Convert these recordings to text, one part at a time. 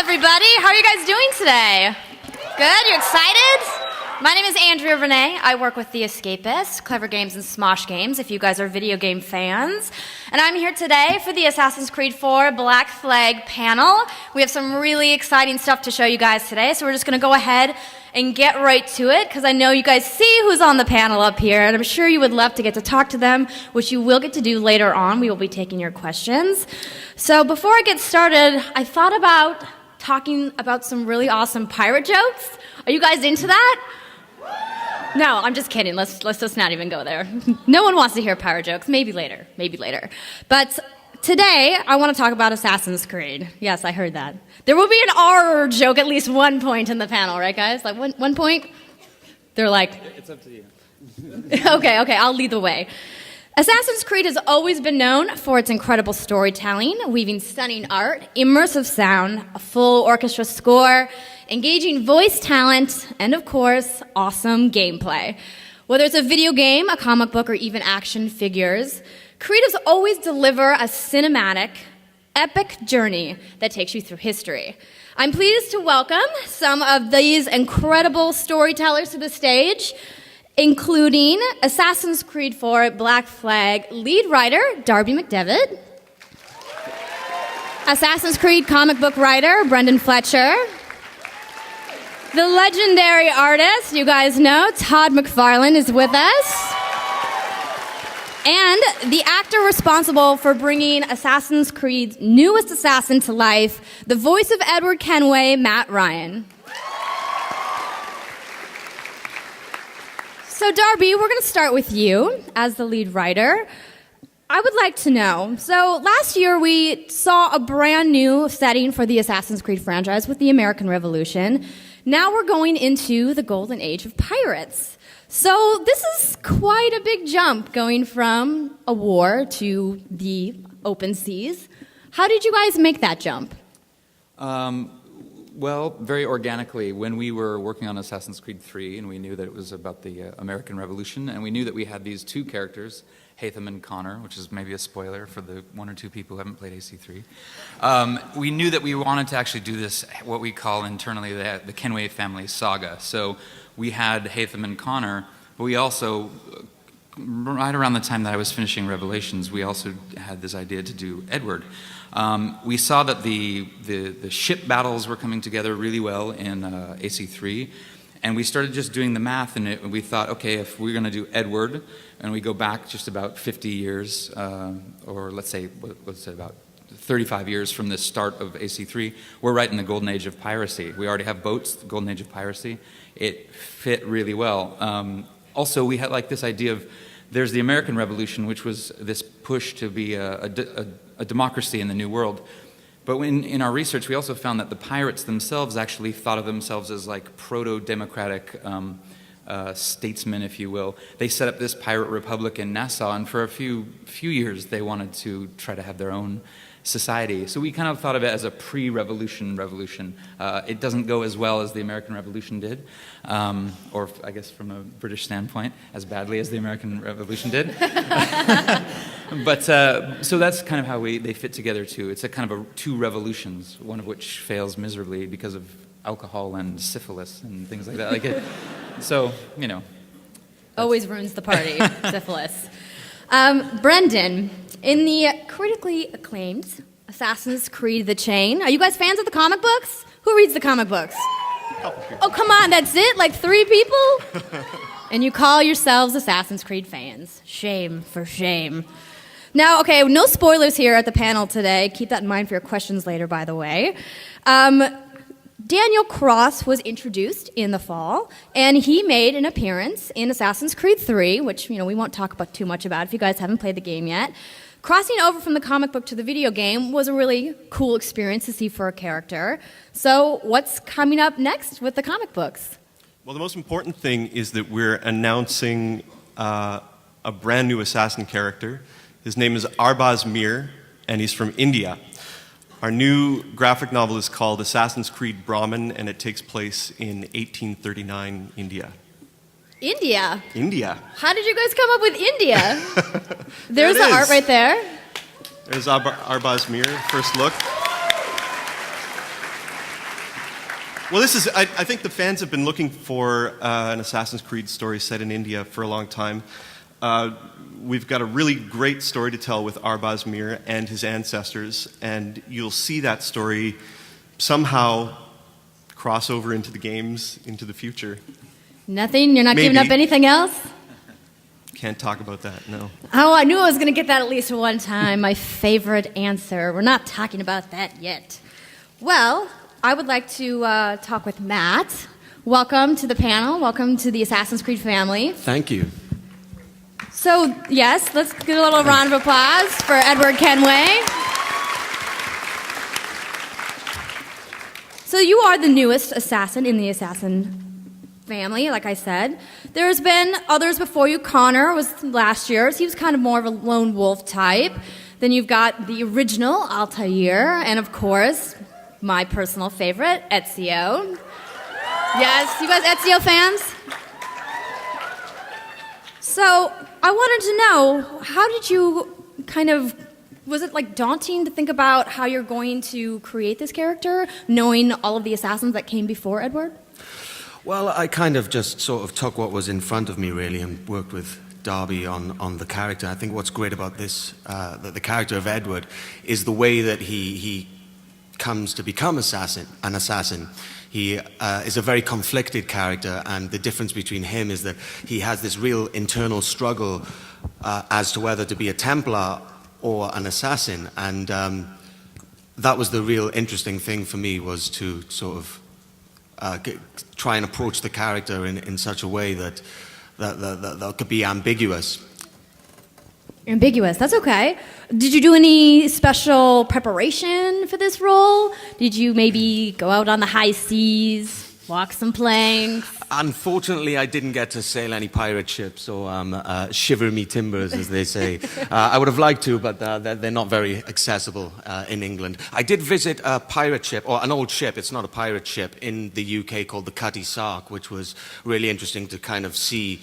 everybody. How are you guys doing today? Good? You excited? My name is Andrea Renee. I work with The Escapists, Clever Games and Smosh Games, if you guys are video game fans. And I'm here today for the Assassin's Creed 4 Black Flag panel. We have some really exciting stuff to show you guys today, so we're just going to go ahead and get right to it, because I know you guys see who's on the panel up here, and I'm sure you would love to get to talk to them, which you will get to do later on. We will be taking your questions. So before I get started, I thought about talking about some really awesome pirate jokes. Are you guys into that? No, I'm just kidding. Let's just not even go there. No one wants to hear pirate jokes. Maybe later. But today, I want to talk about Assassin's Creed. Yes, I heard that. There will be an R joke at least one point in the panel, right, guys? Like one point? They're like... It's up to you. Okay, I'll lead the way. Assassin's Creed has always been known for its incredible storytelling, weaving stunning art, immersive sound, a full orchestra score, engaging voice talent, and of course, awesome gameplay. Whether it's a video game, a comic book, or even action figures, Creed has always delivered a cinematic, epic journey that takes you through history. I'm pleased to welcome some of these incredible storytellers to the stage, including Assassin's Creed 4 Black Flag lead writer Darby McDevitt, Assassin's Creed comic book writer Brendan Fletcher, the legendary artist, you guys know, Todd McFarlane is with us, and the actor responsible for bringing Assassin's Creed's newest assassin to life, the voice of Edward Kenway, Matt Ryan. So Darby, we're going to start with you as the lead writer. I would like to know, so last year we saw a brand new setting for the Assassin's Creed franchise with the American Revolution. Now we're going into the golden age of pirates. So this is quite a big jump going from a war to the open seas. How did you guys make that jump? Well, very organically, when we were working on Assassin's Creed 3, and we knew that it was about the American Revolution, and we knew that we had these two characters, Haytham and Connor, which is maybe a spoiler for the one or two people who haven't played AC3. We knew that we wanted to actually do this, what we call internally the Kenway family saga. So we had Haytham and Connor, but we also, right around the time that I was finishing Revelations, we also had this idea to do Edward. We saw that the ship battles were coming together really well in AC3, and we started just doing the math, and we thought, okay, if we're going to do Edward, and we go back just about 50 years, or let's say about 35 years from the start of AC3, we're right in the golden age of piracy. We already have boats, the golden age of piracy. It fit really well. Also, we had like this idea of, there's the American Revolution, which was this push to be a democracy in the New World. But in our research, we also found that the pirates themselves actually thought of themselves as like proto-democratic statesmen, if you will. They set up this pirate republic in Nassau, and for a few years, they wanted to try to have their own society. So we kind of thought of it as a pre-revolution revolution. It doesn't go as well as the American Revolution did, or I guess from a British standpoint, as badly as the American Revolution did. But so that's kind of how they fit together too. It's a kind of two revolutions, one of which fails miserably because of alcohol and syphilis and things like that. So, you know. Always ruins the party, syphilis. Brendan, in the critically acclaimed Assassin's Creed The Chain, are you guys fans of the comic books? Who reads the comic books? Oh, come on, that's it? Like 3 people? And you call yourselves Assassin's Creed fans. Shame for shame. Now, okay, no spoilers here at the panel today. Keep that in mind for your questions later, by the way. Daniel Cross was introduced in the fall, and he made an appearance in Assassin's Creed 3, which we won't talk about too much about if you guys haven't played the game yet. Crossing over from the comic book to the video game was a really cool experience to see for a character. So what's coming up next with the comic books? Well, the most important thing is that we're announcing a brand new assassin character. His name is Arbaz Mir, and he's from India. Our new graphic novel is called Assassin's Creed Brahmin, and it takes place in 1839 India. India? India. How did you guys come up with India? There's the art right there. There's Arbaz Mir, first look. Well, I think the fans have been looking for an Assassin's Creed story set in India for a long time. We've got a really great story to tell with Arbaz Mir and his ancestors, and you'll see that story somehow cross over into the games into the future. Nothing? You're not giving up anything else? Can't talk about that, no. Oh, I knew I was going to get that at least one time. My favorite answer. We're not talking about that yet. Well, I would like to talk with Matt. Welcome to the panel. Welcome to the Assassin's Creed family. Thank you. So, yes, let's get a little round of applause for Edward Kenway. So you are the newest assassin in the assassin family, like I said. There's been others before you. Connor was last year's. He was kind of more of a lone wolf type. Then you've got the original Altair, and of course, my personal favorite, Ezio. Yes, you guys Ezio fans? So I wanted to know, how did you was it like daunting to think about how you're going to create this character, knowing all of the assassins that came before Edward? Well, I kind of just sort of took what was in front of me, really, and worked with Darby on the character. I think what's great about this, the character of Edward, is the way that he comes to become an assassin. He is a very conflicted character, and the difference between him is that he has this real internal struggle as to whether to be a Templar or an assassin. And that was the real interesting thing for me, was to sort of try and approach the character in such a way that could be ambiguous. Ambiguous, that's okay. Did you do any special preparation for this role? Did you maybe go out on the high seas, walk some planks? Unfortunately, I didn't get to sail any pirate ships or shiver me timbers, as they say. I would have liked to, but they're not very accessible in England. I did visit a pirate ship, or an old ship, it's not a pirate ship, in the UK called the Cutty Sark, which was really interesting to kind of see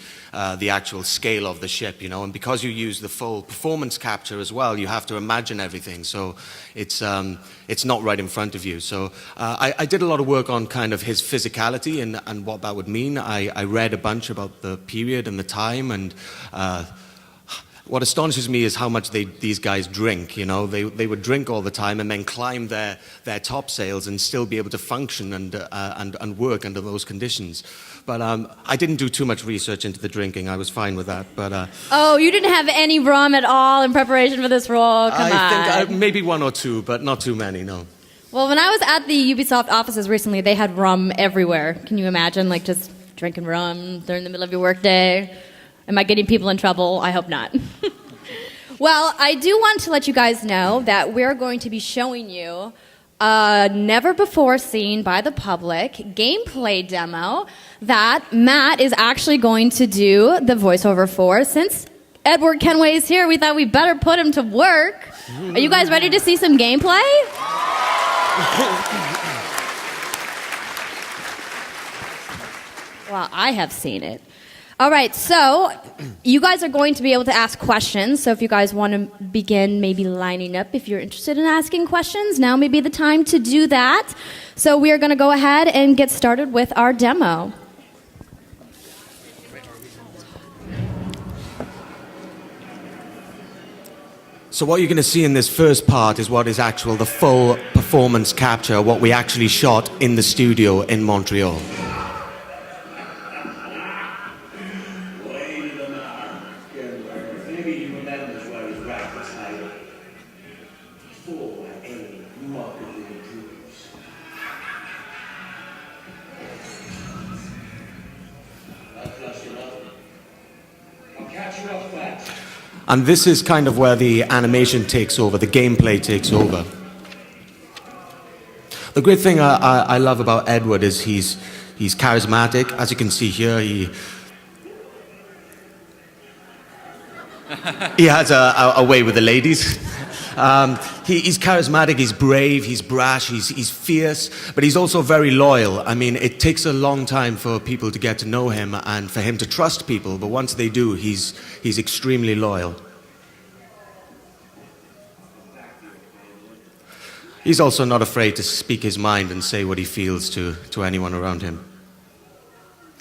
the actual scale of the ship, you know. And because you use the full performance capture as well, you have to imagine everything. So it's not right in front of you. So I did a lot of work on kind of his physicality and what that would mean. I read a bunch about the period and the time, and what astonishes me is how much these guys drink. You know, they would drink all the time and then climb their topsails and still be able to function and work under those conditions. But I didn't do too much research into the drinking. I was fine with that. But oh, you didn't have any rum at all in preparation for this role? Come on. I think maybe one or two, but not too many. No. Well, when I was at the Ubisoft offices recently, they had rum everywhere. Can you imagine, like, just drinking rum during the middle of your workday? Am I getting people in trouble? I hope not. Well, I do want to let you guys know that we're going to be showing you a never-before-seen by the public gameplay demo that Matt is actually going to do the voiceover for. Since Edward Kenway is here, we thought we better put him to work. Are you guys ready to see some gameplay? Well, I have seen it. All right, so you guys are going to be able to ask questions. So if you guys want to begin maybe lining up, if you're interested in asking questions, now may be the time to do that. So we are going to go ahead and get started with our demo. So what you're going to see in this first part is what is the full performance capture, what we actually shot in the studio in Montreal. And this is kind of where the animation takes over, the gameplay takes over. The great thing I love about Edward is he's charismatic. As you can see here, he has a way with the ladies. He's charismatic, he's brave, he's brash, he's fierce, but he's also very loyal. I mean, it takes a long time for people to get to know him and for him to trust people, but once they do, he's extremely loyal. He's also not afraid to speak his mind and say what he feels to anyone around him.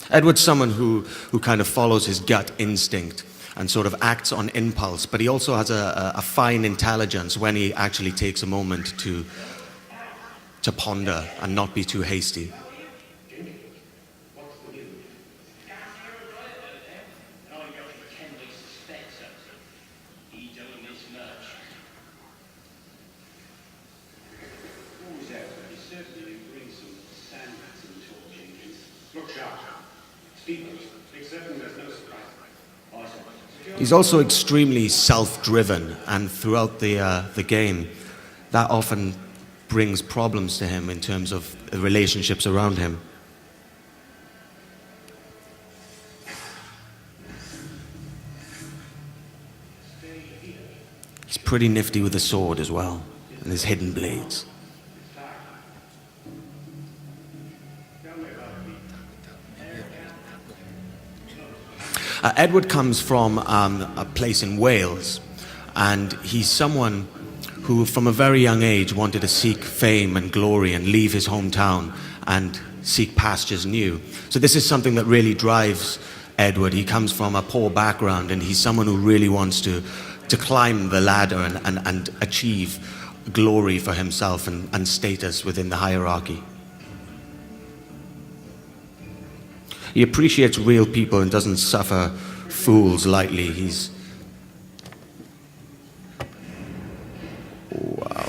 Edward's someone who kind of follows his gut instinct and sort of acts on impulse, but he also has a fine intelligence when he actually takes a moment to ponder and not be too hasty. He's also extremely self-driven, and throughout the game, that often brings problems to him in terms of the relationships around him. He's pretty nifty with a sword as well, and his hidden blades. Edward comes from a place in Wales, and he's someone who from a very young age wanted to seek fame and glory and leave his hometown and seek pastures new. So this is something that really drives Edward. He comes from a poor background, and he's someone who really wants to climb the ladder and achieve glory for himself and status within the hierarchy. He appreciates real people and doesn't suffer fools lightly. Wow.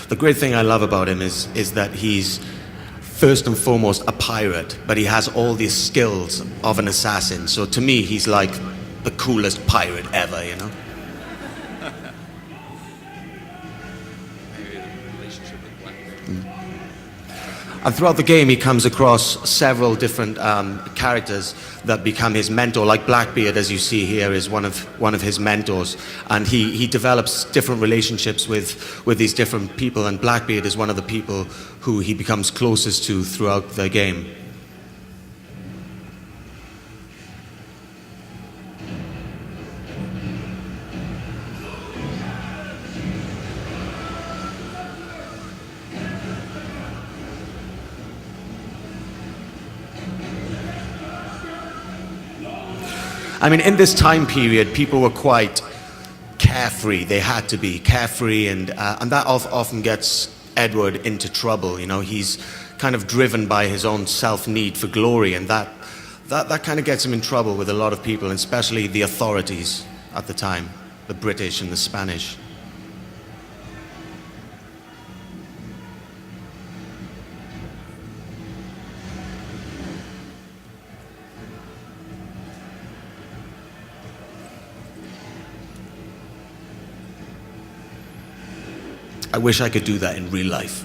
The great thing I love about him is that he's first and foremost a pirate, but he has all these skills of an assassin. So to me, he's like the coolest pirate ever, you know? And throughout the game, he comes across several different characters that become his mentor. Like Blackbeard, as you see here, is one of his mentors, and he develops different relationships with these different people. And Blackbeard is one of the people who he becomes closest to throughout the game. I mean, in this time period, people were quite carefree. They had to be carefree, and that often gets Edward into trouble. You know, he's kind of driven by his own self-need for glory, and that kind of gets him in trouble with a lot of people, and especially the authorities at the time, the British and the Spanish. I wish I could do that in real life.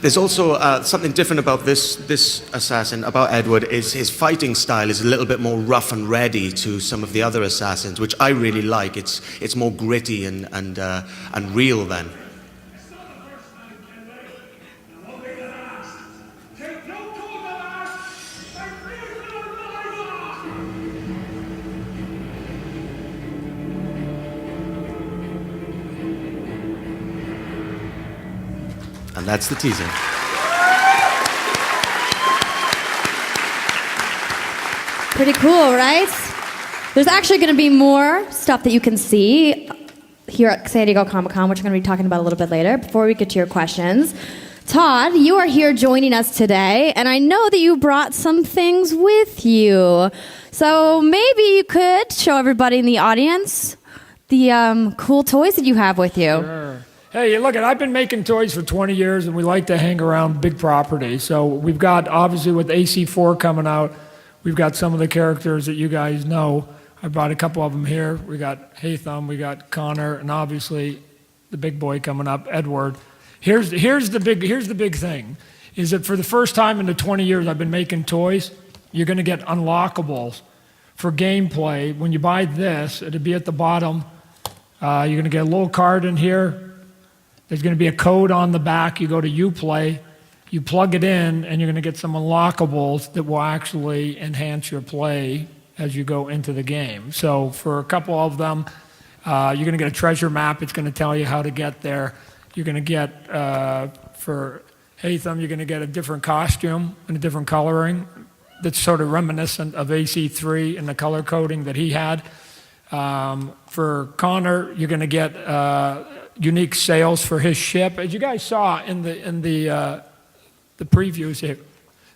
There's also something different about this assassin, about Edward, is his fighting style is a little bit more rough and ready to some of the other assassins, which I really like. It's more gritty and real then. And that's the teaser. Pretty cool, right? There's actually going to be more stuff that you can see here at San Diego Comic-Con, which I'm going to be talking about a little bit later. Before we get to your questions, Todd, you are here joining us today, and I know that you brought some things with you. So maybe you could show everybody in the audience the cool toys that you have with you. Sure. Hey, look, I've been making toys for 20 years, and we like to hang around big properties. So we've got, obviously, with AC4 coming out, we've got some of the characters that you guys know. I brought a couple of them here. We got Haytham, we got Connor, and obviously the big boy coming up, Edward. Here's the big thing. is that for the first time in the 20 years I've been making toys, you're going to get unlockables for gameplay. When you buy this, it'll be at the bottom. You're going to get a little card in here. There's going to be a code on the back. You go to Uplay, you plug it in, and you're going to get some unlockables that will actually enhance your play as you go into the game. So for a couple of them, you're going to get a treasure map. It's going to tell you how to get there. You're going to get, for Hatham, you're going to get a different costume and a different coloring that's sort of reminiscent of AC3 and the color coding that he had. For Connor, you're going to get unique sails for his ship. As you guys saw in the previews here,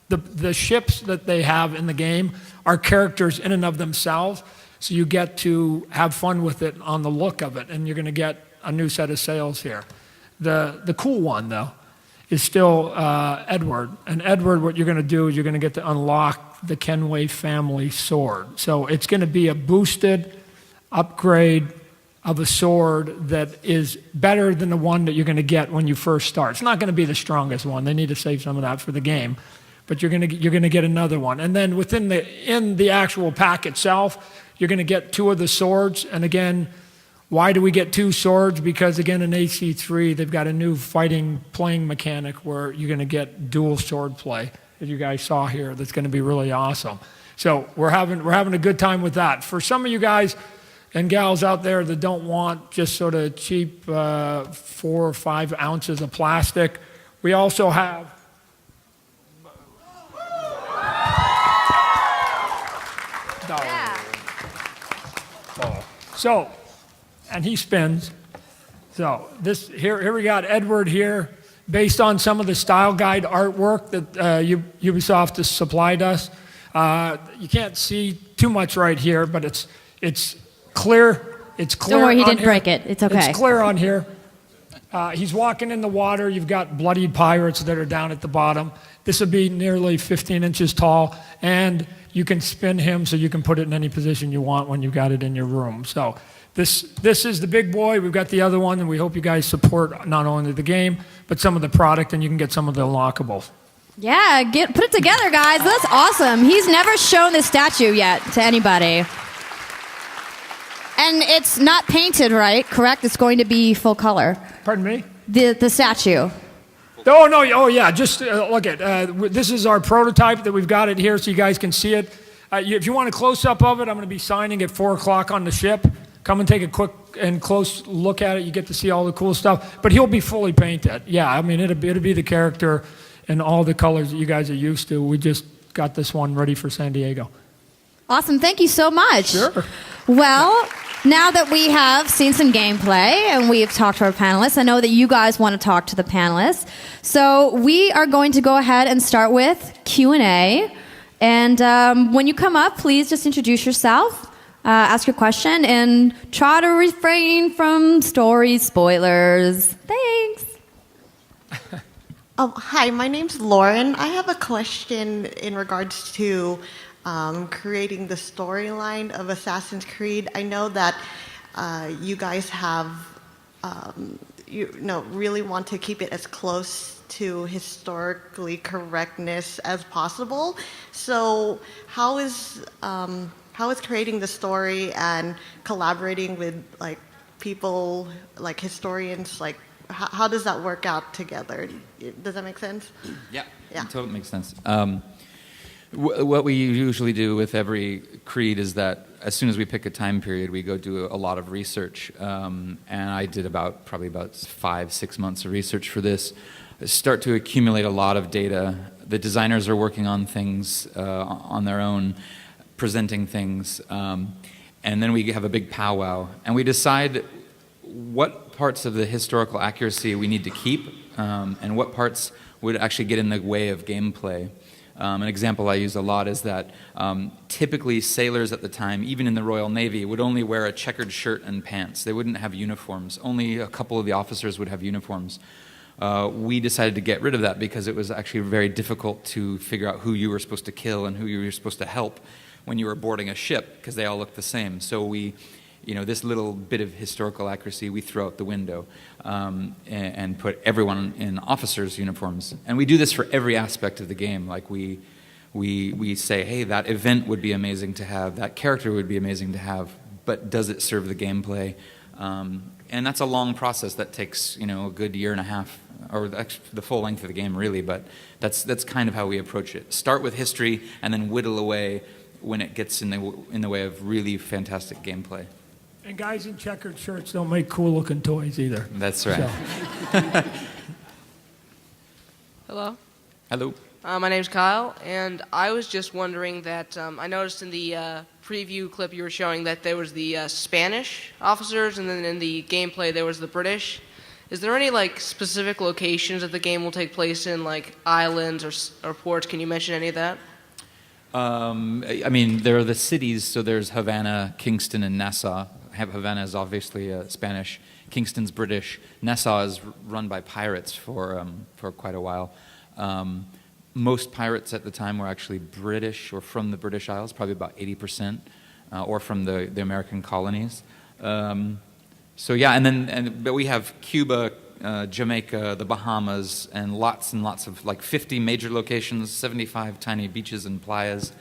the ships that they have in the game are characters in and of themselves, so you get to have fun with it on the look of it, and you're going to get a new set of sails here. The cool one, though, is still Edward. And Edward, what you're going to do is you're going to get to unlock the Kenway family sword. So it's going to be a boosted upgrade of a sword that is better than the one that you're going to get when you first start. It's not going to be the strongest one. They need to save some of that for the game. But you're going to get another one. And then in the actual pack itself, you're going to get 2 of the swords. And again, why do we get 2 swords? Because again, in AC3, they've got a new playing mechanic where you're going to get dual sword play, as you guys saw here. That's going to be really awesome. So we're having a good time with that. For some of you guys and gals out there that don't want just sort of cheap 4 or 5 ounces of plastic, we also have So, and he spins. So this here we got Edward here, based on some of the style guide artwork that Ubisoft has supplied us. You can't see too much right here, but it's clear. It's clear. Don't worry, he didn't here. break it. It's okay. It's clear on here. He's walking in the water. You've got bloodied pirates that are down at the bottom. This will be nearly 15 inches tall, and you can spin him so you can put it in any position you want when you've got it in your room. So this is the big boy. We've got the other one, and we hope you guys support not only the game, but some of the product, and you can get some of the unlockables. Yeah, put it together, guys. That's awesome. He's never shown this statue yet to anybody. And it's not painted, right? Correct? It's going to be full color. Pardon me? The statue. Oh, no. Oh, yeah. Just look at this is our prototype that we've got it here so you guys can see it. If you want a close-up of it, I'm going to be signing at 4 o'clock on the ship. Come and take a quick and close look at it. You get to see all the cool stuff. But he'll be fully painted. Yeah, I mean, it'll be the character in all the colors that you guys are used to. We just got this one ready for San Diego. Awesome. Thank you so much. Sure. Well, now that we have seen some gameplay and we've talked to our panelists, I know that you guys want to talk to the panelists. So we are going to go ahead and start with Q&A. And when you come up, please just introduce yourself, ask your question, and try to refrain from story spoilers. Thanks. Hi, my name's Lauren. I have a question in regards to creating the storyline of Assassin's Creed. I know that you guys have, really want to keep it as close to historically correctness as possible. So how is creating the story and collaborating with people like historians, how does that work out together? Does that make sense? Yeah. Yeah. It totally makes sense. What we usually do with every creed is that as soon as we pick a time period, we go do a lot of research. And I did probably about 5-6 months of research for this. Start to accumulate a lot of data. The designers are working on things on their own, presenting things. And then we have a big powwow. And we decide what parts of the historical accuracy we need to keep and what parts would actually get in the way of gameplay. An example I use a lot is that typically sailors at the time, even in the Royal Navy, would only wear a checkered shirt and pants. They wouldn't have uniforms. Only a couple of the officers would have uniforms. We decided to get rid of that because it was actually very difficult to figure out who you were supposed to kill and who you were supposed to help when you were boarding a ship because they all looked the same. So we this little bit of historical accuracy we throw out the window, and put everyone in officers' uniforms. And we do this for every aspect of the game. Like we say, hey, that event would be amazing to have, that character would be amazing to have, but does it serve the gameplay? And that's a long process that takes, a good year and a half, or the full length of the game, really. But that's kind of how we approach it. Start with history, and then whittle away when it gets in the way of really fantastic gameplay. And guys in checkered shirts don't make cool-looking toys either. That's right. So, Hello. Hello. My name's Kyle, and I was just wondering that I noticed in the preview clip you were showing that there was the Spanish officers, and then in the gameplay there was the British. Is there any specific locations that the game will take place in, like islands or ports? Can you mention any of that? There are the cities, so there's Havana, Kingston, and Nassau. Havana is obviously Spanish. Kingston's British. Nassau is run by pirates for quite a while. Most pirates at the time were actually British or from the British Isles, probably about 80%, or from the American colonies. But we have Cuba, Jamaica, the Bahamas, and lots of 50 major locations, 75 tiny beaches and playas.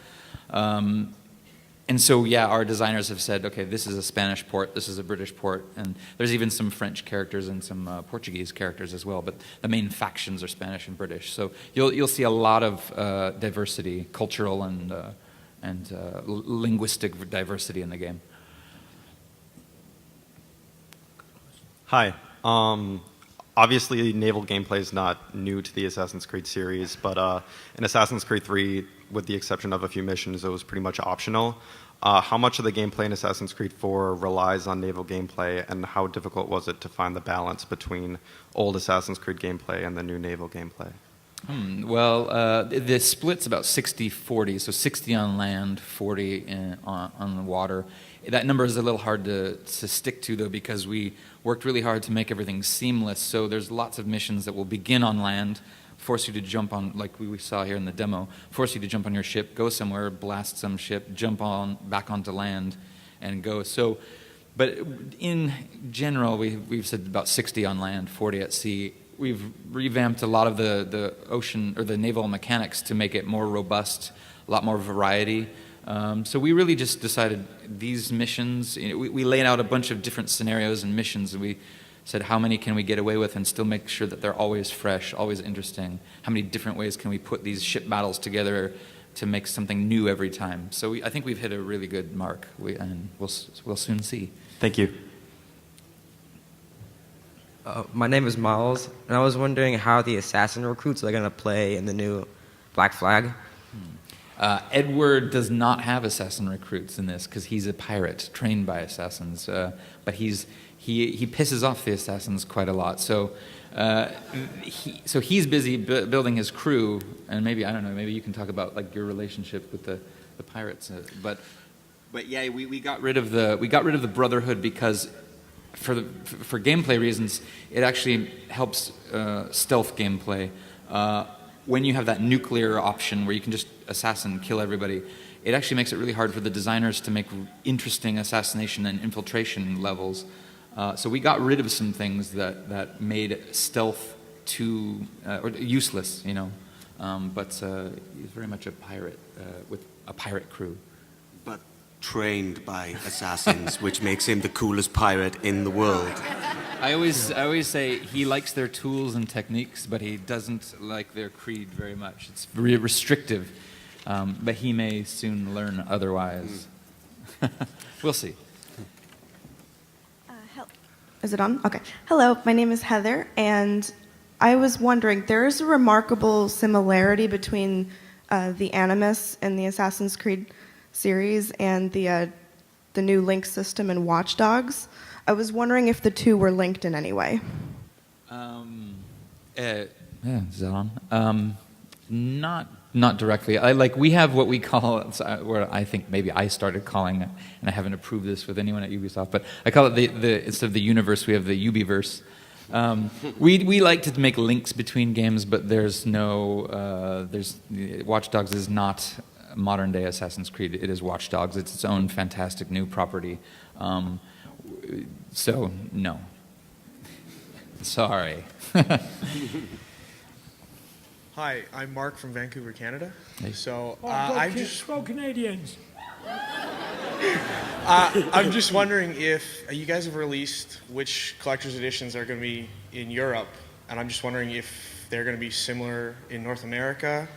Our designers have said, okay, this is a Spanish port, this is a British port, and there's even some French characters and some Portuguese characters as well, but the main factions are Spanish and British. So you'll see a lot of diversity, cultural and linguistic diversity in the game. Hi. Obviously, naval gameplay is not new to the Assassin's Creed series, but in Assassin's Creed 3, with the exception of a few missions, it was pretty much optional. How much of the gameplay in Assassin's Creed 4 relies on naval gameplay, and how difficult was it to find the balance between old Assassin's Creed gameplay and the new naval gameplay? The split's about 60-40, so 60 on land, 40 on the water. That number is a little hard to stick to, though, because we worked really hard to make everything seamless. So there's lots of missions that will begin on land, force you to jump on, like we saw here in the demo, force you to jump on your ship, go somewhere, blast some ship, jump back onto land, and go. So, but in general, we've said about 60 on land, 40 at sea. We've revamped a lot of the ocean or the naval mechanics to make it more robust, a lot more variety. So we really just decided these missions, we laid out a bunch of different scenarios and missions, and we said how many can we get away with and still make sure that they're always fresh, always interesting? How many different ways can we put these ship battles together to make something new every time? So I think we've hit a really good mark, and we'll soon see. Thank you. My name is Miles, and I was wondering how the assassin recruits are going to play in the new Black Flag. Edward does not have assassin recruits in this because he's a pirate trained by assassins, but he pisses off the assassins quite a lot. So he's busy building his crew, and maybe, I don't know, maybe you can talk about your relationship with the pirates. But yeah, we got rid of the Brotherhood because for gameplay reasons, it actually helps stealth gameplay. When you have that nuclear option where you can just assassin, kill everybody, it actually makes it really hard for the designers to make interesting assassination and infiltration levels. So we got rid of some things that made stealth too or useless, but he's very much a pirate with a pirate crew. But trained by assassins, which makes him the coolest pirate in the world. I always say he likes their tools and techniques, but he doesn't like their creed very much. It's very restrictive, but he may soon learn otherwise. We'll see. Is it on? Okay. Hello, my name is Heather, and I was wondering, there is a remarkable similarity between the Animus in the Assassin's Creed series and the new link system in Watch Dogs. I was wondering if the two were linked in any way. Is that on? Not directly. We have what we call, where I think maybe I started calling it, and I haven't approved this with anyone at Ubisoft, but I call it instead of the universe, we have the Ubiverse. We like to make links between games, but Watch Dogs is not modern day Assassin's Creed. It is Watch Dogs. It's its own fantastic new property. So, no. Sorry. Hi, I'm Mark from Vancouver, Canada. Hey. So Go Canadians. I'm just wondering if you guys have released which collector's editions are going to be in Europe, and I'm just wondering if they're going to be similar in North America,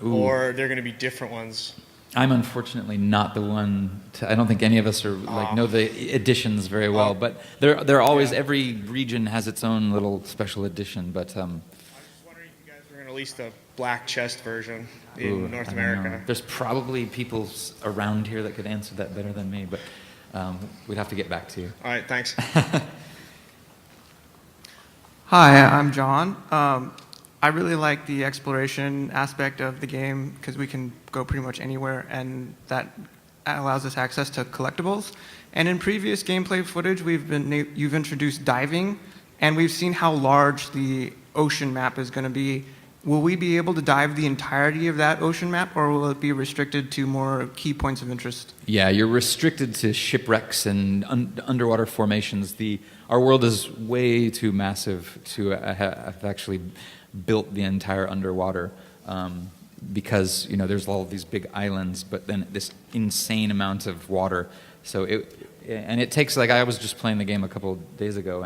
or they're going to be different ones. I'm unfortunately not the one to, I don't think any of us are know the editions very well, but they're always, every region has its own little special edition, but I'm just wondering if you guys are going to release the black chest version in North America. There's probably people around here that could answer that better than me, but we'd have to get back to you. All right, thanks. Hi, I'm John. I really like the exploration aspect of the game because we can go pretty much anywhere, and that allows us access to collectibles. And in previous gameplay footage, you've introduced diving, and we've seen how large the ocean map is going to be. Will we be able to dive the entirety of that ocean map, or will it be restricted to more key points of interest? Yeah, you're restricted to shipwrecks and underwater formations. Our world is way too massive to have actually built the entire underwater, because there's all these big islands, but then this insane amount of water. So it takes, like, I was just playing the game a couple of days ago,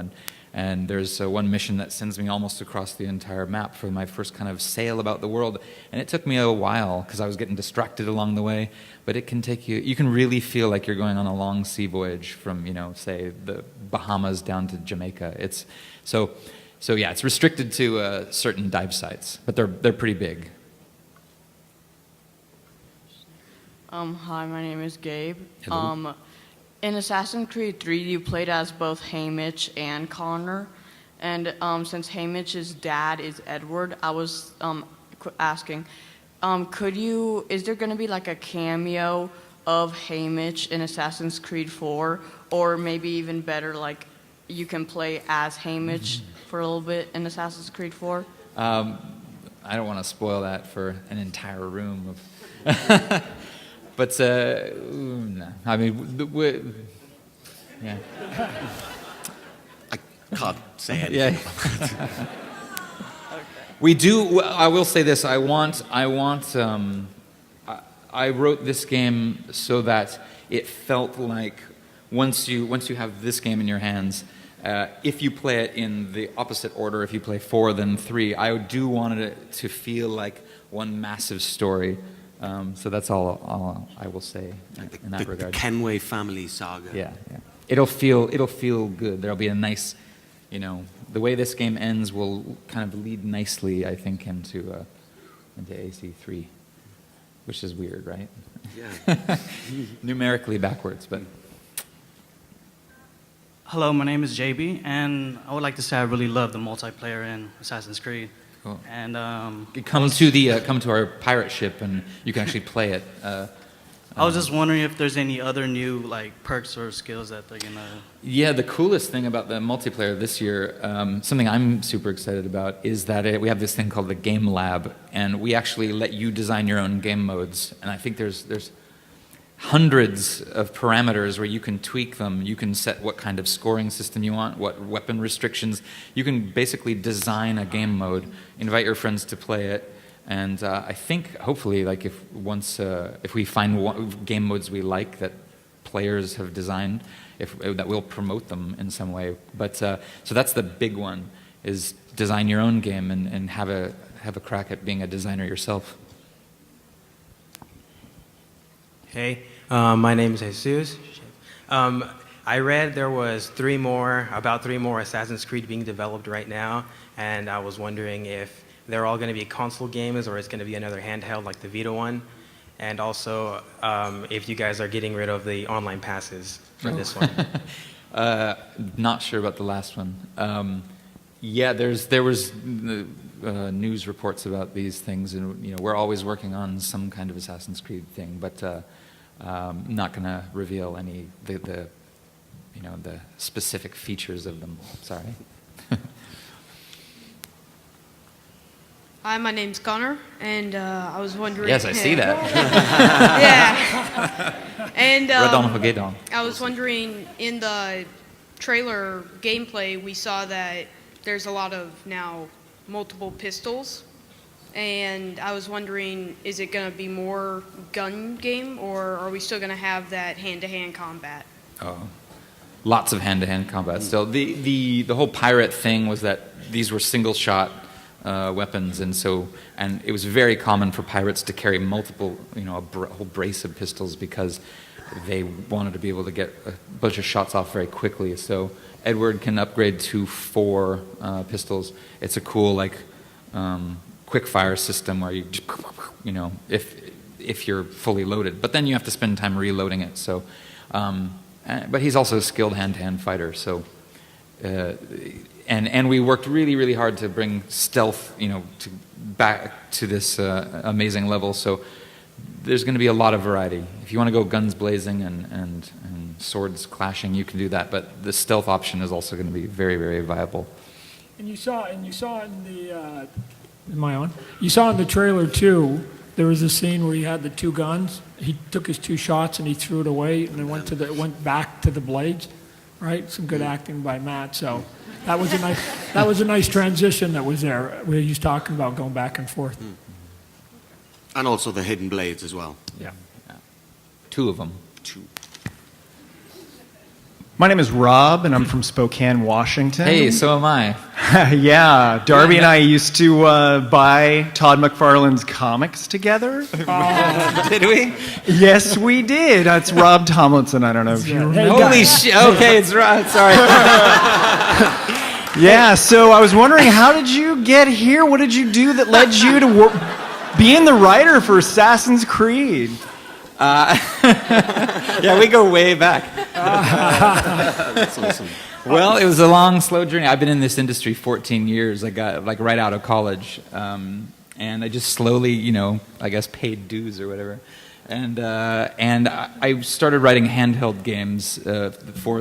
and there's one mission that sends me almost across the entire map for my first kind of sail about the world. And it took me a while because I was getting distracted along the way, but it can take you can really feel like you're going on a long sea voyage from, say, the Bahamas down to Jamaica. So yeah, it's restricted to certain dive sites, but they're pretty big. Hi, my name is Gabe. Hello. In Assassin's Creed 3, you played as both Haymitch and Connor, and since Haymitch's dad is Edward, I was asking, is there going to be like a cameo of Haymitch in Assassin's Creed 4, or maybe even better, like you can play as Haymitch for a little bit in Assassin's Creed 4? I don't want to spoil that for an entire room of. But no. I mean, yeah. I can't say anything. Yeah. We do. I will say this. I wrote this game so that it felt like once you have this game in your hands, if you play it in the opposite order, if you play 4 then 3, I do want it to feel like one massive story. So that's all I will say in that regard. The Kenway family saga. Yeah. It'll feel good. There'll be a nice, the way this game ends will kind of lead nicely, I think, into AC3, which is weird, right? Yeah. Numerically backwards, but. Hello, my name is JB, and I would like to say I really love the multiplayer in Assassin's Creed. Cool. And come to our pirate ship, and you can actually play it. I was just wondering if there's any other new perks or skills that they're gonna. Yeah, the coolest thing about the multiplayer this year, something I'm super excited about, is that we have this thing called the Game Lab, and we actually let you design your own game modes. And I think there's hundreds of parameters where you can tweak them. You can set what kind of scoring system you want, what weapon restrictions. You can basically design a game mode, invite your friends to play it, and I think hopefully, like if we find game modes we like that players have designed, that we'll promote them in some way. But so that's the big one: is design your own game and have a crack at being a designer yourself. Hey, my name is Jesus. I read there was about three more Assassin's Creed being developed right now, and I was wondering if they're all going to be console games or it's going to be another handheld like the Vita one, and also if you guys are getting rid of the online passes for this one. Not sure about the last one. Yeah, there was news reports about these things, and we're always working on some kind of Assassin's Creed thing, but not going to reveal any the specific features of them. Sorry. Hi, my name's Connor, and I was wondering. Yes, I see that. Yeah. And Rodolfo Gaydon. I was wondering, in the trailer gameplay, we saw that there's a lot of now multiple pistols, and I was wondering, is it going to be more gun game, or are we still going to have that hand-to-hand combat? Oh, lots of hand-to-hand combat still. The whole pirate thing was that these were single-shot weapons, and it was very common for pirates to carry multiple, a whole brace of pistols because they wanted to be able to get a bunch of shots off very quickly. So Edward can upgrade to 4 pistols. It's a cool quick fire system where you just, if you're fully loaded, but then you have to spend time reloading it. So, but he's also a skilled hand-to-hand fighter. So. And we worked really, really hard to bring stealth, back to this amazing level. So there's going to be a lot of variety. If you want to go guns blazing and swords clashing, you can do that. But the stealth option is also going to be very, very viable. And you saw in the. Am I on? You saw in the trailer too. There was a scene where he had the 2 guns. He took his 2 shots and he threw it away, and then went back to the blades. Right, some good acting by Matt. So that was a nice transition that was there. Where he's talking about going back and forth. And also the hidden blades as well. Yeah. 2 of them. 2. My name is Rob, and I'm from Spokane, Washington. Hey, so am I. Yeah, Darby and I used to buy Todd McFarlane's comics together. Did we? Yes, we did. That's Rob Tomlinson. I don't know if you remember. Holy shit! Okay, it's Rob. Sorry. Yeah, so I was wondering, how did you get here? What did you do that led you to being the writer for Assassin's Creed? Yeah, we go way back. That's awesome. Well, it was a long, slow journey. I've been in this industry 14 years. I got right out of college, and I just slowly, I guess paid dues or whatever. And I started writing handheld games for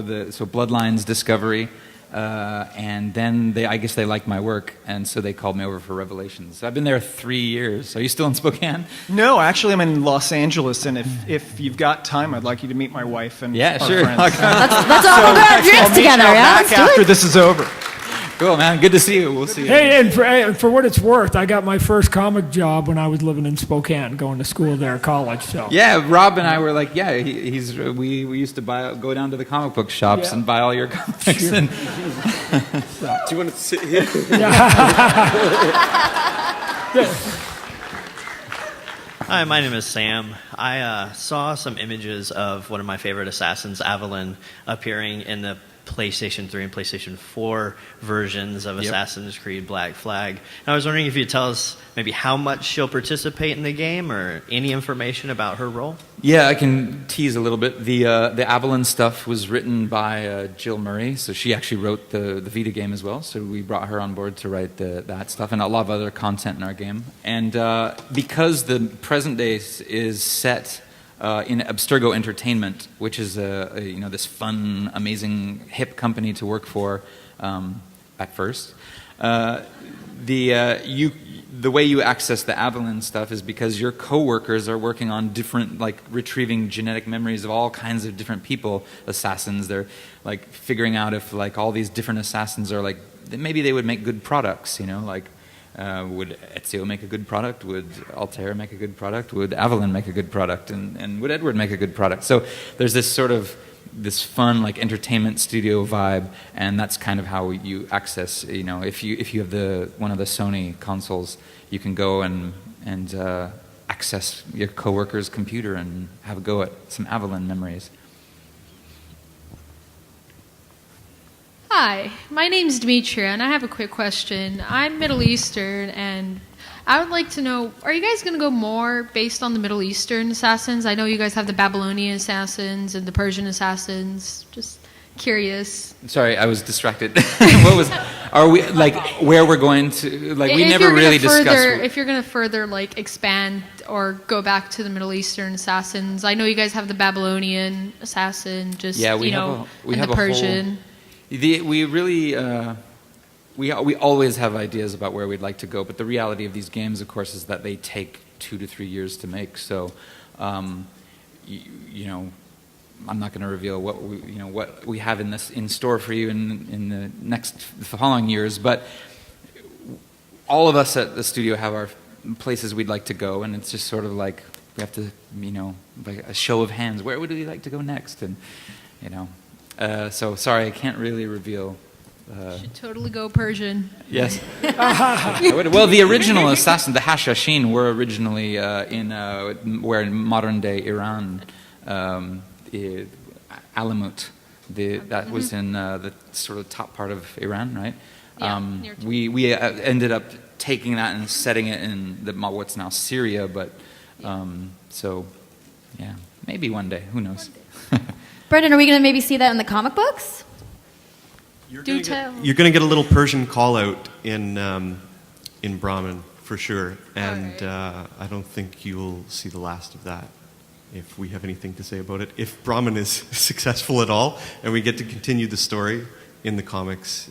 Bloodlines Discovery. And then I guess they liked my work, and so they called me over for Revelations. So I've been there 3 years. Are you still in Spokane? No, actually, I'm in Los Angeles, and if you've got time, I'd like you to meet my wife and our friends. Let's all go grab drinks together, yeah? Let's do after it. this is over. Cool, man. Good to see you. We'll see you. Hey, and for what it's worth, I got my first comic job when I was living in Spokane, going to school there at college. So yeah, Rob and I were like, we used to go down to the comic book shops and buy all your comics. Sure. And Do you want to sit here? Hi, my name is Sam. I saw some images of one of my favorite assassins, Evelyn, appearing in the PlayStation 3 and PlayStation 4 versions of Assassin's Creed Black Flag. And I was wondering if you'd tell us maybe how much she'll participate in the game or any information about her role. Yeah, I can tease a little bit. The Evelyn stuff was written by Jill Murray, so she actually wrote the Vita game as well. So we brought her on board to write that stuff and a lot of other content in our game. And because the present day is set in Abstergo Entertainment, which is this fun, amazing, hip company to work for at first. The way you access the Evelyn stuff is because your coworkers are working on different, retrieving genetic memories of all kinds of different people, assassins. They're figuring out if all these different assassins are maybe they would make good products, would Ezio make a good product? Would Altair make a good product? Would Evelyn make a good product? And would Edward make a good product? So there's this sort of this fun entertainment studio vibe, and that's kind of how you access. If you have one of the Sony consoles, you can go and access your coworker's computer and have a go at some Evelyn memories. Hi, my name's Demetria, and I have a quick question. I'm Middle Eastern, and I would like to know, are you guys going to go more based on the Middle Eastern assassins? I know you guys have the Babylonian assassins and the Persian assassins. Just curious. Sorry, I was distracted. Are we, where we're going to, we never really discussed. If you're going to further, expand or go back to the Middle Eastern assassins. I know you guys have the Babylonian assassin, and the Persian. We really, we always have ideas about where we'd like to go, but the reality of these games, of course, is that they take 2 to 3 years to make. So, you know, I'm not going to reveal what we have in store for you in the following years, but all of us at the studio have our places we'd like to go, and it's just sort of like we have to, you know, like a show of hands. Where would we like to go next? And you know, so sorry, I can't really reveal. Should totally go Persian. Yes. Well, the original assassins, the Hashashin, were originally in modern day Iran. Alamut, that was in the sort of top part of Iran, right? Yeah, we ended up taking that and setting it in what's now Syria, but so yeah, maybe one day, who knows? Brendan, are we going to maybe see that in the comic books? You're going to get a little Persian call out in Brahman for sure, and I don't think you'll see the last of that. If we have anything to say about it, if Brahman is successful at all, and we get to continue the story in the comics,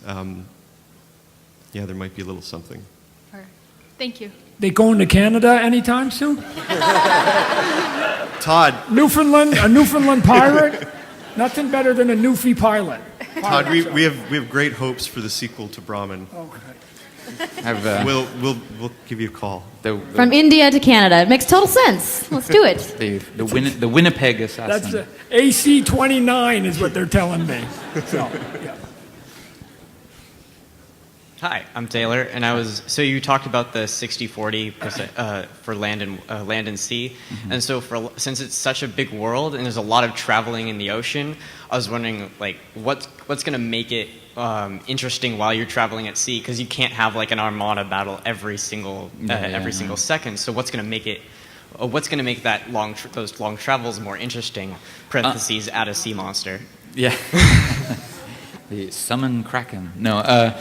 yeah, there might be a little something. All right. Thank you. They going to Canada anytime soon? Todd. A Newfoundland pirate? Nothing better than a Newfie pilot. Todd, we have great hopes for the sequel to Brahman. Okay. We'll give you a call. From India to Canada. It makes total sense. Let's do it. The Winnipeg assassin. That's AC 29 is what they're telling me. So, yeah. Hi, I'm Taylor, and so you talked about the 60-40% for land and sea, and so since it's such a big world and there's a lot of traveling in the ocean, I was wondering like what's going to make it interesting while you're traveling at sea, because you can't have like an armada battle every single second. So what's going to make it? What's going to make that those long travels more interesting? Parentheses, add a sea monster. Yeah. The summon Kraken. No.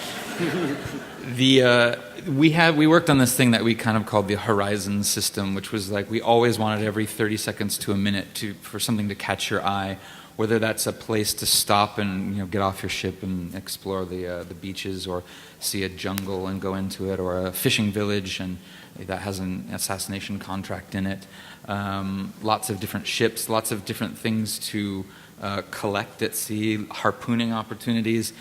We worked on this thing that we kind of called the Horizon system, which was like we always wanted every 30 seconds to a minute for something to catch your eye, whether that's a place to stop and get off your ship and explore the beaches, or see a jungle and go into it, or a fishing village and that has an assassination contract in it. Lots of different ships, lots of different things to collect at sea, harpooning opportunities.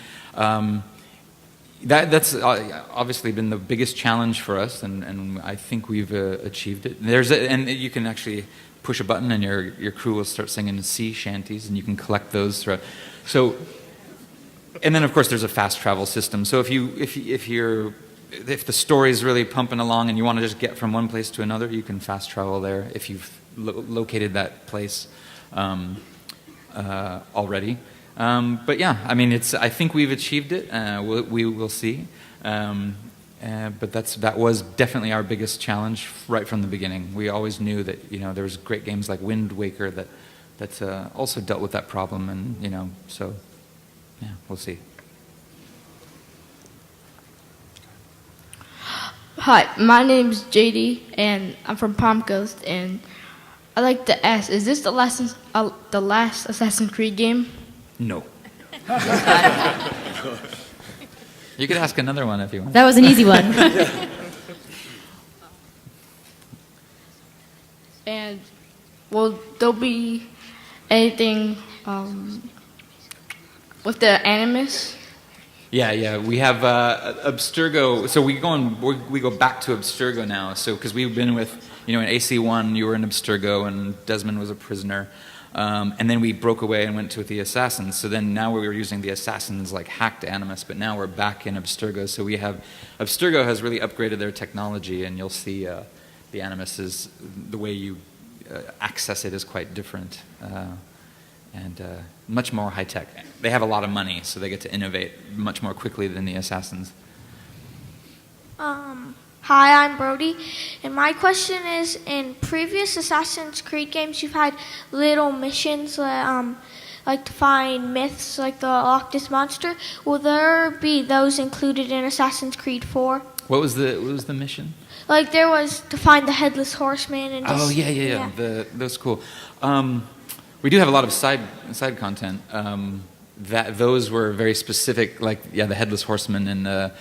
That's obviously been the biggest challenge for us, and I think we've achieved it. And you can actually push a button, and your crew will start singing sea shanties, and you can collect those throughout. So, and then of course there's a fast travel system. So if the story's really pumping along and you want to just get from one place to another, you can fast travel there if you've located that place already. But yeah, I mean, I think we've achieved it. We will see. But that was definitely our biggest challenge right from the beginning. We always knew that there was great games like Wind Waker that also dealt with that problem, and so yeah, we'll see. Hi, my name's JD, and I'm from Palm Coast, and I'd like to ask, is this the last Assassin's Creed game? No. You could ask another one if you want. That was an easy one. And will there be anything with the Animus? Yeah. We have Abstergo. So we go back to Abstergo now. So because we've been with in AC1, you were in Abstergo, and Desmond was a prisoner. And then we broke away and went to the Assassins. So then now we were using the Assassins like hacked Animus, but now we're back in Abstergo. So Abstergo has really upgraded their technology, and you'll see the Animus is, the way you access it is quite different. And much more high tech. They have a lot of money, so they get to innovate much more quickly than the Assassins. Hi, I'm Brody, and my question is, in previous Assassin's Creed games, you've had little missions like to find myths like the Loch Ness Monster. Will there be those included in Assassin's Creed 4? What was the mission? Like there was to find the Headless Horseman and just, yeah. That's cool. We do have a lot of side content. those were very specific, like the Headless Horseman, and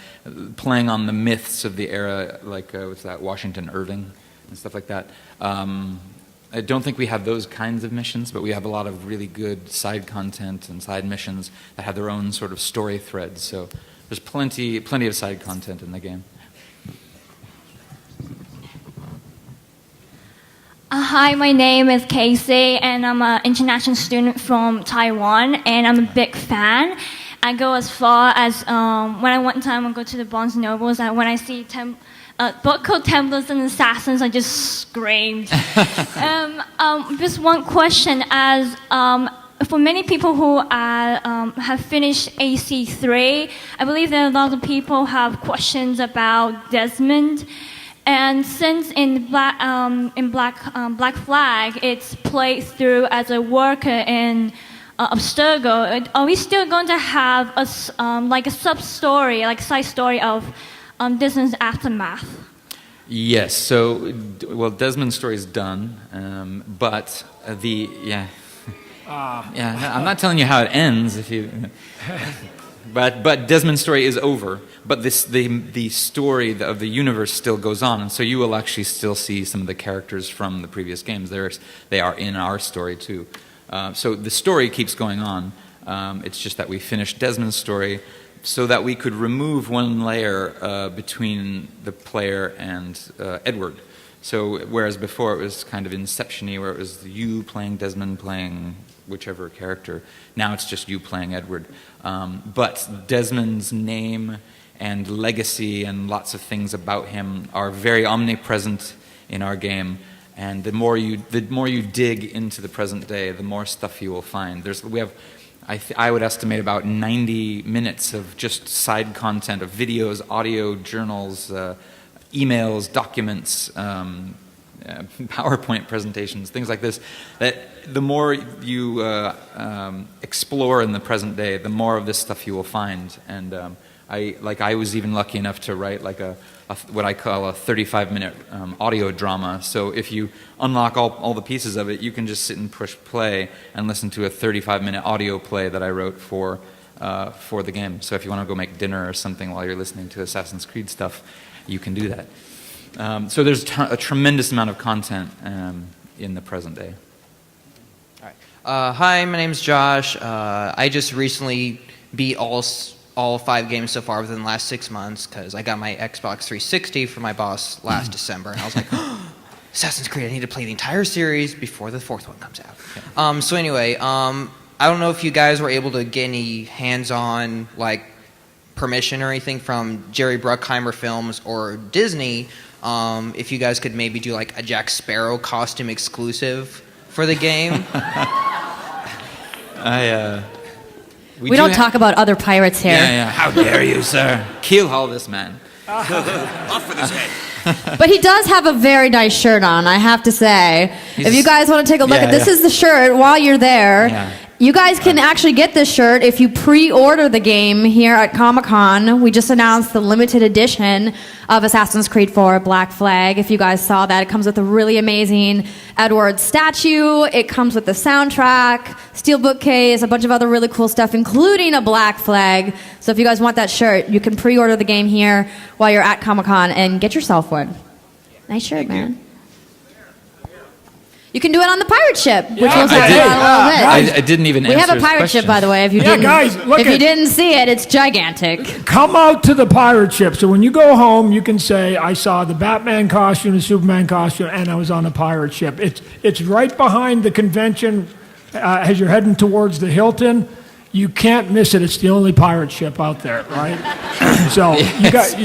playing on the myths of the era, like what's that, Washington Irving and stuff like that. I don't think we have those kinds of missions, but we have a lot of really good side content and side missions that have their own sort of story threads. So there's plenty of side content in the game. Hi, my name is Casey, and I'm an international student from Taiwan, and I'm a big fan. I go as far as when one time I go to the Barnes & Nobles, and when I see a book called Templars and Assassins, I just screamed. Just one question, as for many people who have finished AC3, I believe that a lot of people have questions about Desmond. And since in Black Flag, it's played through as a worker in Abstergo, are we still going to have a sub-story, like side story of Desmond's aftermath? Yes. So, well, Desmond's story is done, but I'm not telling you how it ends if you. But Desmond's story is over. But the story of the universe still goes on, and so you will actually still see some of the characters from the previous games. They are in our story too. So the story keeps going on. It's just that we finished Desmond's story so that we could remove one layer between the player and Edward. So whereas before it was kind of Inception-y, where it was you playing Desmond, playing whichever character, now it's just you playing Edward. But Desmond's name and legacy and lots of things about him are very omnipresent in our game. And the more you dig into the present day, the more stuff you will find. I would estimate about 90 minutes of just side content of videos, audio, journals, emails, documents, PowerPoint presentations, things like this. That the more you explore in the present day, the more of this stuff you will find. And I was even lucky enough to write like what I call a 35-minute audio drama. So if you unlock all the pieces of it, you can just sit and push play and listen to a 35-minute audio play that I wrote for the game. So if you want to go make dinner or something while you're listening to Assassin's Creed stuff, you can do that. So there's a tremendous amount of content in the present day. All right. Hi, my name's Josh. I just recently beat all 5 games so far within the last 6 months because I got my Xbox 360 from my boss last December, and I was like, Assassin's Creed, I need to play the entire series before the 4th one comes out. Okay. So anyway, I don't know if you guys were able to get any hands-on permission or anything from Jerry Bruckheimer Films or Disney. If you guys could maybe do a Jack Sparrow costume exclusive for the game. We don't talk about other pirates here. Yeah. How dare you, sir? Keelhaul this man. Off with his head. But he does have a very nice shirt on, I have to say. If you guys want to take a look this is the shirt while you're there. Yeah. You guys can actually get this shirt if you pre-order the game here at Comic-Con. We just announced the limited edition of Assassin's Creed 4 Black Flag. If you guys saw that, it comes with a really amazing Edward statue. It comes with the soundtrack, steelbook case, a bunch of other really cool stuff, including a Black Flag. So if you guys want that shirt, you can pre-order the game here while you're at Comic-Con and get yourself one. Nice shirt, man. You can do it on the pirate ship, which we'll talk about a little bit. I didn't even answer We have a his pirate question. ship, by the way. If you didn't see it, it's gigantic. Come out to the pirate ship. So when you go home, you can say, I saw the Batman costume, the Superman costume, and I was on a pirate ship. It's right behind the convention as you're heading towards the Hilton. You can't miss it. It's the only pirate ship out there, right? So you got,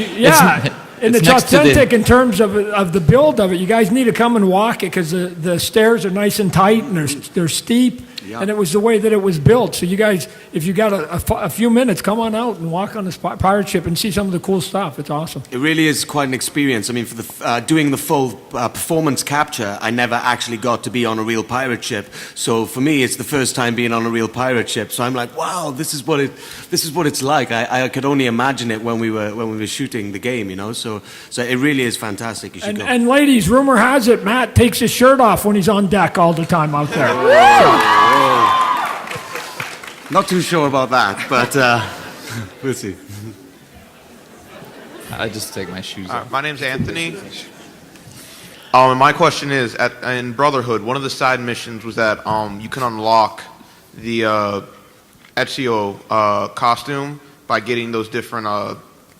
and it's authentic in terms of the build of it. You guys need to come and walk it because the stairs are nice and tight and they're steep. And it was the way that it was built. So you guys, if you got a few minutes, come on out and walk on this pirate ship and see some of the cool stuff. It's awesome. It really is quite an experience. I mean, for doing the full performance capture, I never actually got to be on a real pirate ship. So for me, it's the first time being on a real pirate ship. So I'm like, wow, this is what it's like. I could only imagine it when we were shooting the game, you know. So it really is fantastic. You should go. And ladies, rumor has it Matt takes his shirt off when he's on deck all the time out there. Not too sure about that, but we'll see. I just take my shoes off. My name's Anthony. And my question is, in Brotherhood, one of the side missions was that you can unlock the Ezio costume by getting those different, I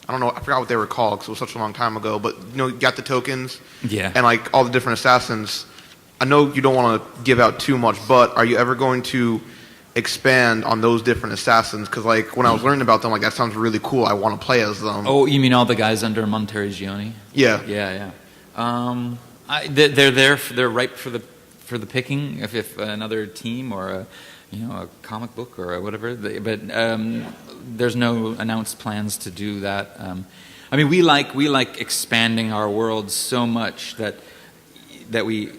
don't know, I forgot what they were called because it was such a long time ago, but you got the tokens Yeah. and like all the different assassins. I know you don't want to give out too much, but are you ever going to expand on those different assassins? Because like when I was learning about them, like that sounds really cool. I want to play as them. Oh, you mean all the guys under Monteriggioni? Yeah. Yeah. They're there. They're ripe for the picking. If another team or a comic book or whatever. But there's no announced plans to do that. I mean, we like expanding our world so much that we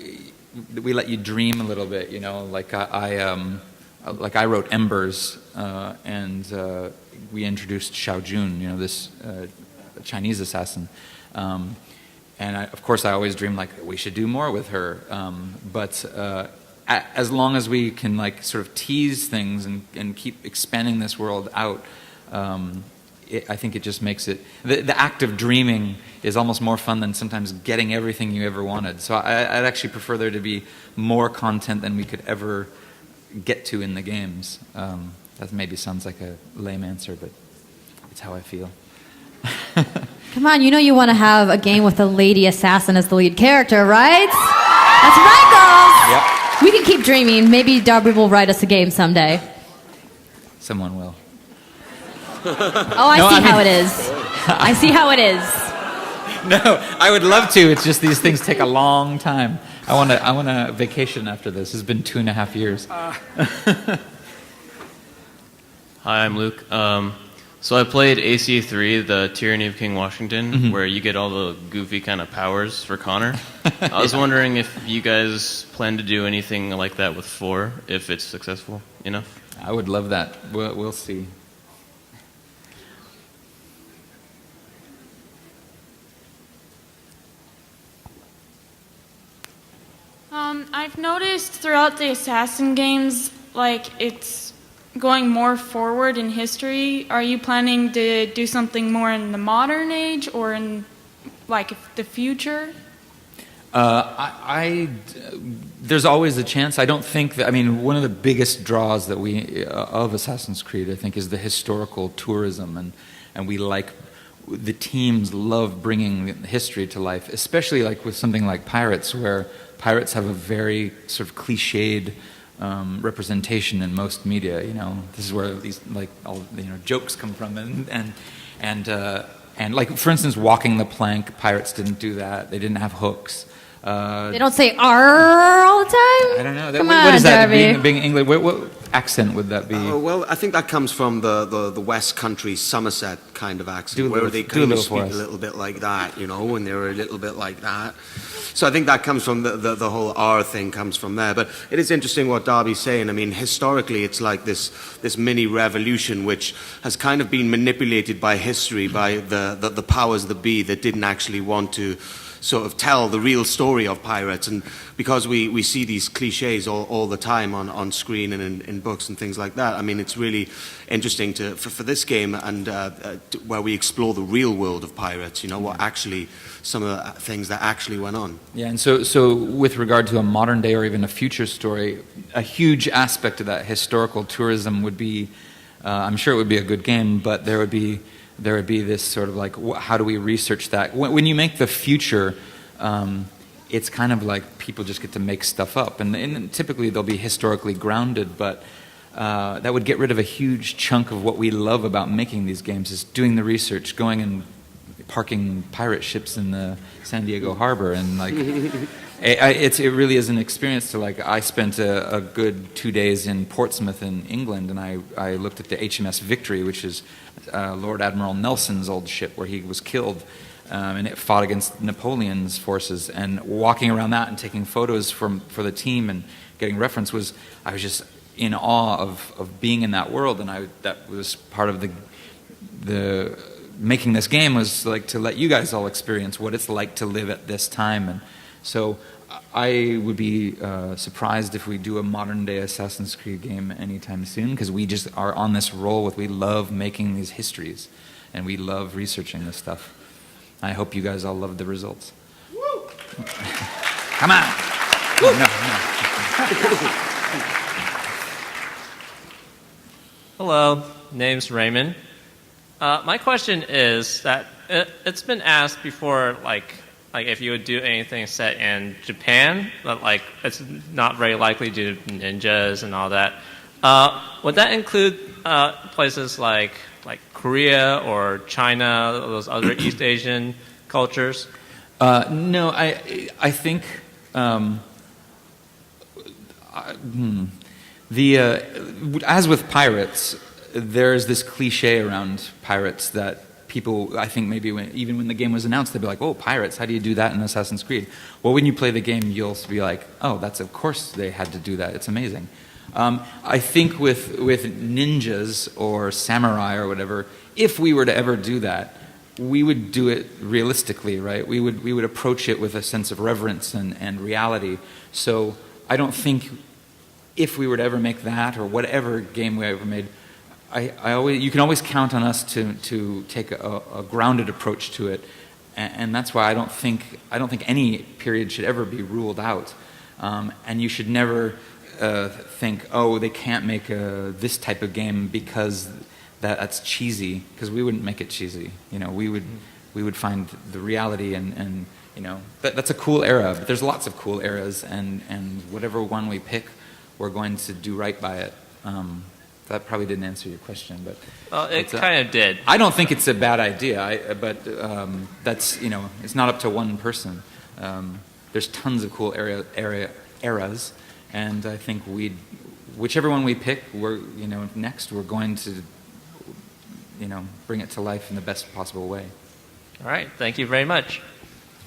let you dream a little bit. Like I wrote Embers, and we introduced Xiao Jun, this Chinese assassin. And of course, I always dream like we should do more with her. But as long as we can like sort of tease things and keep expanding this world out, I think it just makes it the act of dreaming is almost more fun than sometimes getting everything you ever wanted. So I'd actually prefer there to be more content than we could ever get to in the games. That maybe sounds like a lame answer, but it's how I feel. Come on, you want to have a game with a lady assassin as the lead character, right? That's right, girls! Yep. We can keep dreaming. Maybe Darby will write us a game someday. Someone will. Oh, I see how it is. I see how it is. No, I would love to. It's just these things take a long time. I want a vacation after this. It's been 2.5 years. Hi, I'm Luke. So I played AC3, the Tyranny of King Washington, where you get all the goofy kind of powers for Connor. I was wondering if you guys plan to do anything like that with 4, if it's successful enough. I would love that. We'll see. I've noticed throughout the Assassin games, like, it's going more forward in history. Are you planning to do something more in the modern age or in, like, the future? There's always a chance. I don't think that, one of the biggest draws that of Assassin's Creed, I think, is the historical tourism, and the teams love bringing history to life, especially like with something like Pirates, where pirates have a very sort of cliched representation in most media. This is where these all jokes come from, and like for instance, walking the plank. Pirates didn't do that. They didn't have hooks. They don't say "r" all the time. I don't know. Come what on, is that? Darby. Being English, what accent would that be? Well, I think that comes from the West Country Somerset kind of accent, where they kind of speak a little bit like that, when they were a little bit like that. So I think that comes from the whole R thing comes from there. But it is interesting what Darby's saying. Historically, it's like this mini revolution which has kind of been manipulated by history, by the powers that be that didn't actually want to sort of tell the real story of pirates. And because we see these cliches all the time on screen and in books and things like that, it's really interesting for this game and where we explore the real world of pirates, what actually, some of the things that actually went on. Yeah, and so with regard to a modern day or even a future story, a huge aspect of that historical tourism would be, I'm sure it would be a good game, but there would be this sort of like, how do we research that? When you make the future, it's kind of like people just get to make stuff up, and typically they'll be historically grounded, but that would get rid of a huge chunk of what we love about making these games, is doing the research, going and parking pirate ships in the San Diego harbor, and like it really is an experience to I spent a good 2 days in Portsmouth in England, and I looked at the HMS Victory, which is Lord Admiral Nelson's old ship where he was killed, and it fought against Napoleon's forces, and walking around that and taking photos for the team and getting reference I was just in awe of being in that world, and that was part of the making this game, was like to let you guys all experience what it's like to live at this time. And so I would be surprised if we do a modern-day Assassin's Creed game anytime soon, because we just are on this roll with, we love making these histories, and we love researching this stuff. I hope you guys all love the results. Woo! Come on! Woo! No. Hello, name's Raymond. My question is that it's been asked before, like if you would do anything set in Japan, but like it's not very likely due to ninjas and all that. Would that include places like Korea or China, those other East Asian cultures? No, I think as with pirates, there's this cliche around pirates that people, I think maybe even when the game was announced, they'd be like, oh, pirates, how do you do that in Assassin's Creed? Well, when you play the game, you'll be like, oh, that's of course they had to do that. It's amazing. I think with ninjas or samurai or whatever, if we were to ever do that, we would do it realistically, right? We would approach it with a sense of reverence and reality. So I don't think if we were to ever make that or whatever game we ever made, you can always count on us to take a grounded approach to it, and that's why I don't think any period should ever be ruled out, and you should never think, oh, they can't make this type of game because that's cheesy, because we wouldn't make it cheesy. You know, we would find the reality, and you know, that's a cool era. But there's lots of cool eras, and whatever one we pick, we're going to do right by it. That probably didn't answer your question, but it kind of did. I don't think it's a bad idea, but that's, you know, it's not up to one person. There's tons of cool eras, and I think whichever one we pick, next we're going to, bring it to life in the best possible way. All right, thank you very much.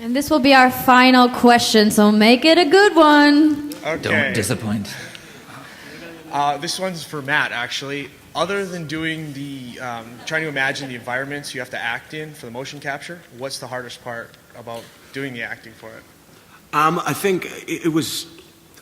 And this will be our final question, so make it a good one. Okay. Don't disappoint. This one's for Matt, actually. Other than doing the, trying to imagine the environments you have to act in for the motion capture, what's the hardest part about doing the acting for it? I think it was,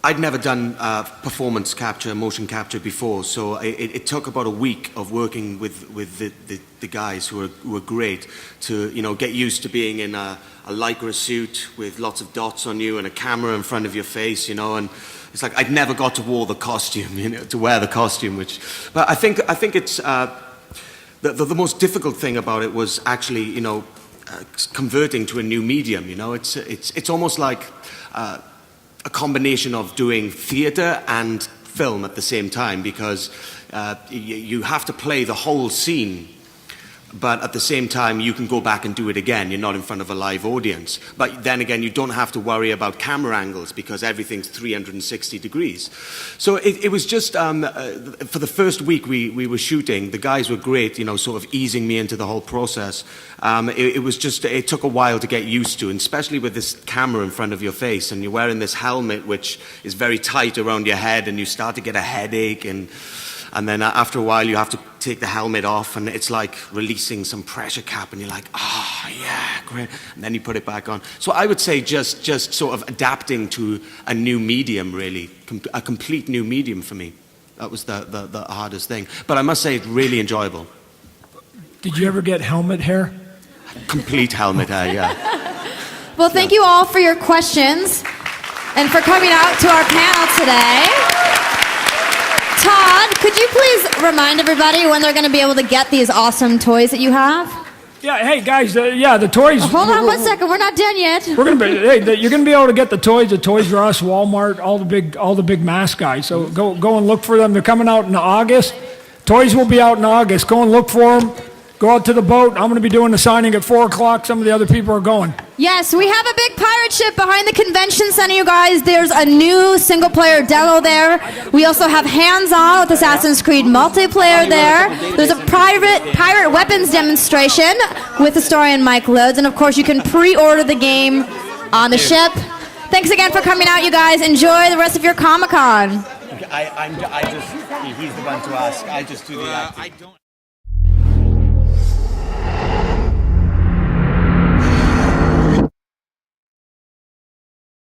I'd never done performance capture, motion capture before, so it took about a week of working with the guys who were great to, get used to being in a Lycra suit with lots of dots on you and a camera in front of your face, and it's like I'd never got to wear the costume, to wear the costume. But I think it's the most difficult thing about it was actually, converting to a new medium. It's almost like a combination of doing theater and film at the same time, because you have to play the whole scene. But at the same time, you can go back and do it again. You're not in front of a live audience. But then again, you don't have to worry about camera angles because everything's 360 degrees. So it was just, for the first week we were shooting, the guys were great, sort of easing me into the whole process. It took a while to get used to, and especially with this camera in front of your face, and you're wearing this helmet which is very tight around your head, and you start to get a headache, and then after a while you have to take the helmet off, and it's like releasing some pressure cap, and you're like, oh yeah, great, and then you put it back on. So I would say just sort of adapting to a new medium, really, a complete new medium for me. That was the hardest thing. But I must say, it's really enjoyable. Did you ever get helmet hair? Complete helmet hair, yeah. Well, thank you all for your questions and for coming out to our panel today. Todd, could you please remind everybody when they're going to be able to get these awesome toys that you have? Yeah, hey guys, the toys. Hold on one second, we're not done yet. You're going to be able to get the toys at Toys R Us, Walmart, all the big mass guys. So go and look for them. They're coming out in August. Toys will be out in August. Go and look for them. Go out to the boat. I'm going to be doing the signing at 4 o'clock. Some of the other people are going. Yes, we have a big pirate ship behind the convention center, you guys. There's a new single-player demo there. We also have hands-on with Assassin's Creed multiplayer there. There's a pirate weapons demonstration with historian Mike Lodes. And, of course, you can pre-order the game on the ship. Thanks again for coming out, you guys. Enjoy the rest of your Comic-Con. He's the one to ask. I just do the acting.